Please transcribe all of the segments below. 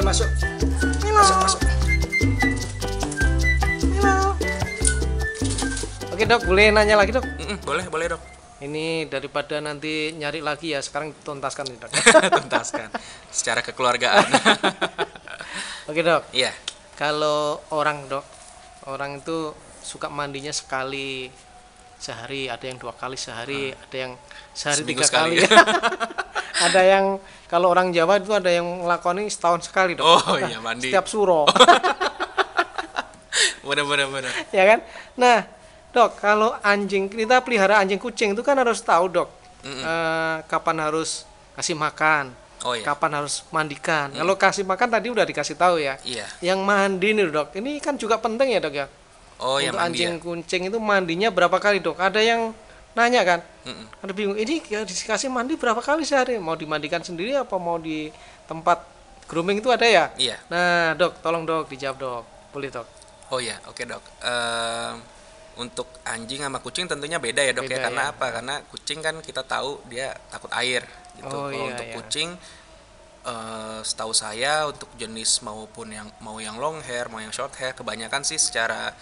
masuk. Masuk. Oke dok, boleh nanya lagi dok? Boleh dok. Ini daripada nanti nyari lagi ya, sekarang tuntaskan nih dok. Tuntaskan secara kekeluargaan. Oke dok. Iya. Kalau orang itu suka mandinya sekali sehari, ada yang 2 kali sehari, ada yang sehari Seminggu 3 kali. sekali. Ada yang kalau orang Jawa itu ada yang ngelakoni setahun sekali dok. Oh iya, mandi. Setiap suro. Bener. Ya kan? Nah dok, kalau anjing, kita pelihara anjing kucing itu kan harus tahu dok, kapan harus kasih makan, kapan harus mandikan. Kalau kasih makan tadi udah dikasih tahu ya. Iya. Yang mandi nih dok, ini kan juga penting ya dok ya. Yang Untuk mandi anjing ya. kucing itu mandinya berapa kali dok? Ada yang nanya kan, ada bingung, ini dikasih mandi berapa kali sehari? Mau dimandikan sendiri apa mau di tempat grooming itu ada ya? Iya. Nah dok, tolong dok dijawab dok, boleh dok? Oh iya, oke dok. Untuk anjing sama kucing tentunya beda ya dok. Beda, ya. Karena ya. apa? Karena kucing kan kita tahu dia takut air gitu. Oh, Kalau iya, untuk iya. kucing, setahu saya untuk jenis maupun mau yang long hair, mau yang short hair, kebanyakan sih secara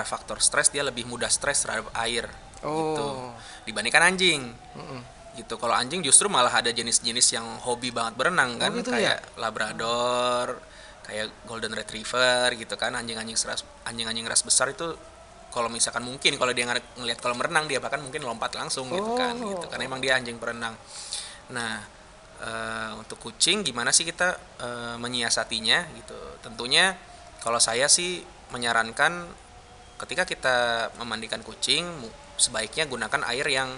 faktor stres dia lebih mudah stres terhadap air gitu dibandingkan anjing. Gitu. Kalau anjing justru malah ada jenis-jenis yang hobi banget berenang kan, gitu kayak ya? Labrador, kayak Golden Retriever gitu kan, anjing-anjing ras besar itu kalau misalkan mungkin kalau dia ngelihat kolam renang dia bahkan mungkin lompat langsung gitu kan, gitu karena emang dia anjing perenang. Nah, untuk kucing gimana sih kita menyiasatinya gitu? Tentunya kalau saya sih menyarankan ketika kita memandikan kucing sebaiknya gunakan air yang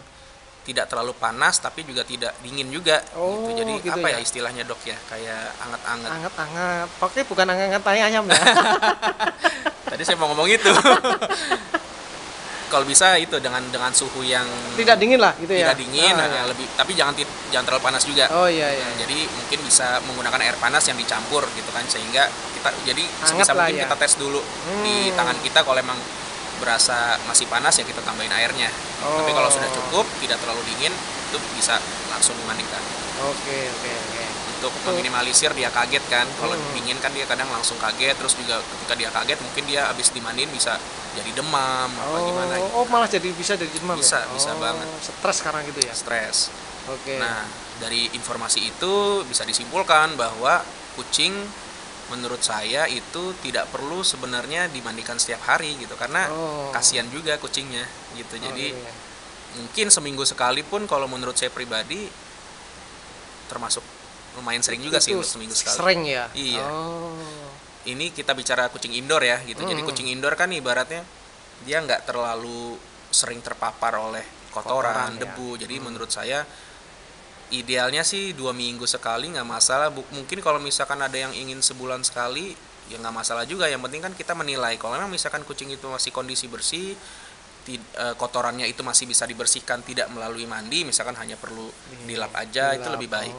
tidak terlalu panas tapi juga tidak dingin juga gitu. Jadi gitu apa ya? ya istilahnya dok ya, kayak anget-anget. Anget-anget, pokoknya bukan anget-anget tai ayam ya. Tadi saya mau ngomong itu. Kalau bisa itu dengan suhu yang Tidak dingin lah gitu ya. tidak dingin, iya. lebih, tapi jangan terlalu panas juga. Oh iya. Jadi mungkin bisa menggunakan air panas yang dicampur gitu kan, sehingga kita jadi Hangat sebisa lah mungkin ya. kita tes dulu di tangan kita, kalau emang berasa masih panas ya kita tambahin airnya. Tapi kalau sudah cukup, tidak terlalu dingin, itu bisa langsung dimandikan. Oke. Untuk meminimalisir dia kaget kan, kalau dingin kan dia kadang langsung kaget, terus juga ketika dia kaget mungkin dia habis dimandiin bisa jadi demam apa gimana gitu. Oh malah bisa jadi demam Bisa, ya? bisa banget. Stres sekarang gitu ya? Stres. Oke. Nah, dari informasi itu bisa disimpulkan bahwa kucing menurut saya itu tidak perlu sebenarnya dimandikan setiap hari gitu, karena kasihan juga kucingnya gitu. Jadi iya. mungkin seminggu sekali pun kalau menurut saya pribadi termasuk lumayan sering juga sih untuk seminggu sekali. Sering ya? Iya. Ini kita bicara kucing indoor ya gitu. Jadi kucing indoor kan ibaratnya dia nggak terlalu sering terpapar oleh kotoran, debu. Ya. Jadi menurut saya idealnya sih 2 minggu sekali nggak masalah. Mungkin kalau misalkan ada yang ingin sebulan sekali ya nggak masalah juga. Yang penting kan kita menilai kalau memang misalkan kucing itu masih kondisi bersih, kotorannya itu masih bisa dibersihkan tidak melalui mandi, misalkan hanya perlu dilap aja, itu lebih baik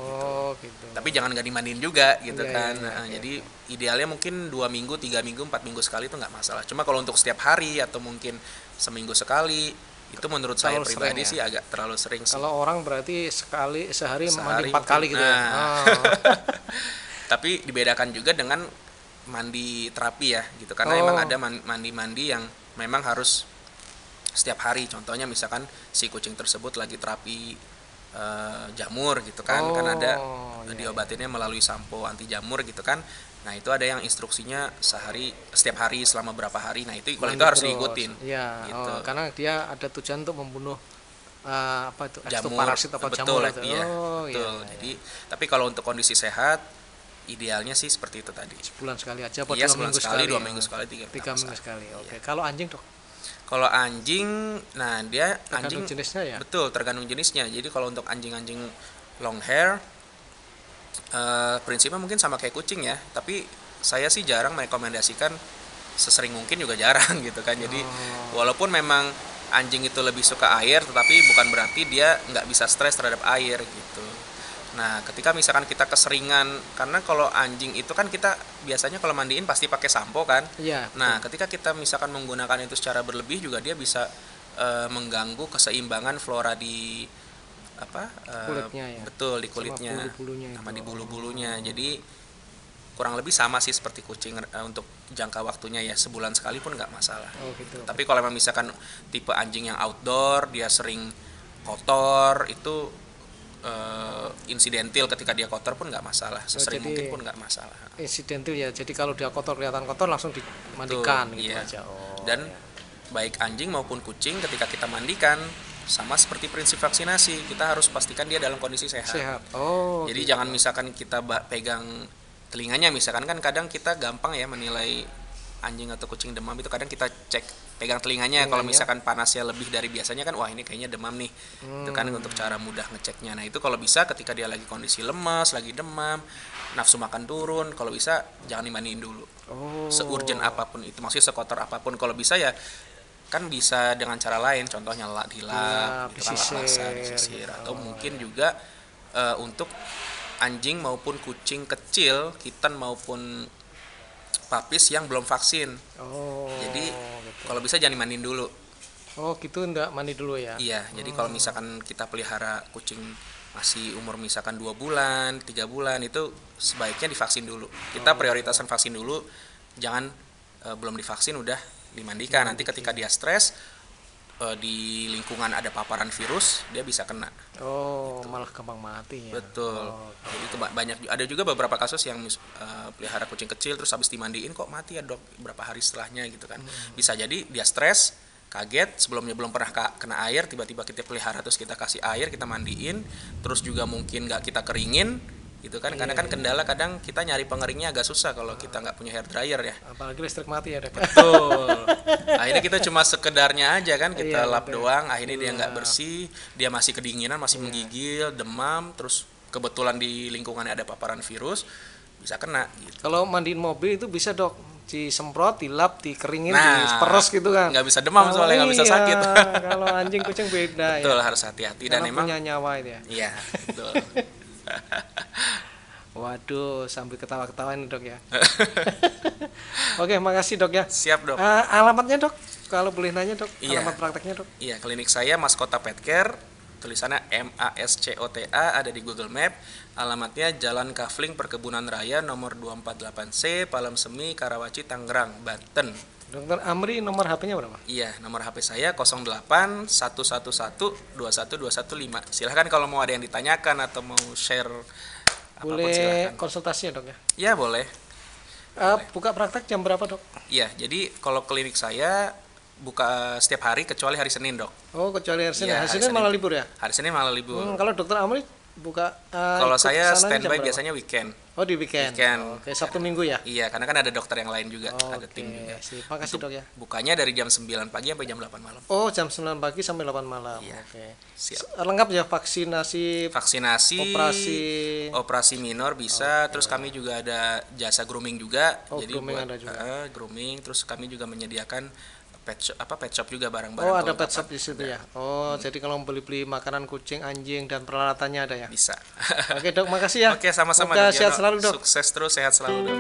gitu. Tapi jangan nggak dimandiin juga gitu kan. Jadi idealnya mungkin 2 minggu, 3 minggu, 4 minggu sekali itu nggak masalah. Cuma kalau untuk setiap hari atau mungkin seminggu sekali, itu menurut saya pribadi sih agak terlalu sering sih. Kalau orang berarti sehari mandi 4 kali gitu ya. Tapi dibedakan juga dengan mandi terapi ya gitu, karena emang ada mandi-mandi yang memang harus setiap hari. Contohnya misalkan si kucing tersebut lagi terapi jamur gitu kan, kan ada diobatinnya melalui sampo anti jamur gitu kan. Nah itu ada yang instruksinya setiap hari selama berapa hari. Nah itu kalau itu harus diikutin. Iya. Gitu. Karena dia ada tujuan untuk membunuh jamur, parasit apa jamur itu. Iya, betul. Jadi tapi kalau untuk kondisi sehat idealnya sih seperti itu tadi. Sebulan sekali aja apa 2 minggu sekali, 2 ya? minggu sekali, 3 minggu sekali. Oke. Kalau anjing dok? Kalau anjing, nah dia tergantung jenisnya ya? Betul, tergantung jenisnya. Jadi kalau untuk anjing-anjing long hair, prinsipnya mungkin sama kayak kucing ya. Tapi saya sih jarang merekomendasikan, sesering mungkin juga jarang gitu kan. Jadi walaupun memang anjing itu lebih suka air, tetapi bukan berarti dia nggak bisa stres terhadap air gitu. Nah, ketika misalkan kita keseringan, karena kalau anjing itu kan kita biasanya kalau mandiin pasti pakai sampo kan. Iya. Nah, ketika kita misalkan menggunakan itu secara berlebih juga dia bisa mengganggu keseimbangan flora di kulitnya ya. Betul, di kulitnya Sama bulu-bulunya. Sama di bulu-bulunya. Jadi kurang lebih sama sih seperti kucing, untuk jangka waktunya ya sebulan sekali pun nggak masalah. Gitu. Tapi kalau memang misalkan tipe anjing yang outdoor, dia sering kotor, itu insidentil, ketika dia kotor pun nggak masalah, sesering mungkin pun nggak masalah. Insidentil ya, jadi kalau dia kotor, kelihatan kotor langsung dimandikan gitu iya. aja. Dan baik anjing maupun kucing ketika kita mandikan, sama seperti prinsip vaksinasi, kita harus pastikan dia dalam kondisi sehat. Jadi jangan misalkan kita pegang telinganya, misalkan kan kadang kita gampang ya menilai anjing atau kucing demam, itu kadang kita cek pegang telinganya. Kalau misalkan panasnya lebih dari biasanya kan, wah ini kayaknya demam nih. Itu kan untuk cara mudah ngeceknya. Nah itu kalau bisa ketika dia lagi kondisi lemas, lagi demam, nafsu makan turun, kalau bisa jangan dimandiin dulu. Seurgent apapun itu, maksudnya sekotor apapun, kalau bisa ya kan bisa dengan cara lain, contohnya dilap, disisir, atau mungkin juga untuk anjing maupun kucing kecil, kitten maupun papis yang belum vaksin. Jadi gitu. Kalau bisa jangan dimandiin dulu. Gitu, enggak mandi dulu ya? Iya, jadi kalau misalkan kita pelihara kucing masih umur misalkan 2 bulan, 3 bulan, itu sebaiknya divaksin dulu. Kita prioritaskan vaksin dulu, jangan belum divaksin udah dimandikan. Nanti ketika dia stres, di lingkungan ada paparan virus, dia bisa kena. Gitu. Malah gampang mati ya. Betul. Jadi ada juga beberapa kasus yang pelihara kucing kecil terus habis dimandiin kok mati ya dok, berapa hari setelahnya gitu kan. Bisa jadi dia stres, kaget, sebelumnya belum pernah kena air, tiba-tiba kita pelihara terus kita kasih air, kita mandiin, terus juga mungkin nggak kita keringin gitu kan, karena kan kendala kadang kita nyari pengeringnya agak susah kalau kita nggak punya hair dryer ya, apalagi listrik mati ya dok. Betul. Akhirnya kita cuma sekedarnya aja kan, kita lap doang, akhirnya dia nggak bersih, dia masih kedinginan, masih menggigil, demam, terus kebetulan di lingkungannya ada paparan virus, bisa kena gitu. Kalau mandiin mobil itu bisa dok, disemprot, dilap, dikeringin, diperes gitu kan. Nggak bisa demam soalnya, nggak bisa sakit. Kalau anjing kucing beda. Betul, harus hati-hati. Dan emang punya nyawa itu ya. Iya, betul. Waduh, sambil ketawa-ketawa ini dok ya. Oke, makasih dok ya. Siap dok. Alamatnya dok, kalau boleh nanya dok, alamat prakteknya dok. Iya, klinik saya Maskota Pet Care, tulisannya MASCOTA, ada di Google Map. Alamatnya Jalan Kafling Perkebunan Raya nomor 248C, Palem Semi, Karawaci, Tangerang, Banten. Dokter Amri, nomor HP-nya berapa? Iya, nomor HP saya 08 111 21215. Silahkan kalau mau ada yang ditanyakan atau mau share apapun, boleh silahkan. Konsultasi ya dok ya? Iya boleh. Buka praktek jam berapa dok? Iya, jadi kalau klinik saya buka setiap hari kecuali hari Senin dok. Kecuali hari Senin. Hari Senin malah libur ya? Hari Senin malah libur. Kalau dokter Amri buka kalau saya standby biasanya weekend. Di weekend. Oke, Sabtu Minggu ya? Iya, karena kan ada dokter yang lain juga, ada tim juga. Makasih dok ya. Bukanya dari jam 9 pagi sampai jam 8 malam. Jam 9 pagi sampai 8 malam. Iya. Oke. Siap. Lengkap ya, vaksinasi, operasi minor bisa, terus kami juga ada jasa grooming juga. Jadi grooming ada juga. Grooming, terus kami juga menyediakan pet shop juga, barang-barang. Ada pet shop di situ ya. Jadi kalau beli makanan kucing, anjing dan peralatannya ada ya. Bisa. Oke dok, makasih ya. Oke, sama-sama. Sehat selalu dok. Sukses terus, sehat selalu dok.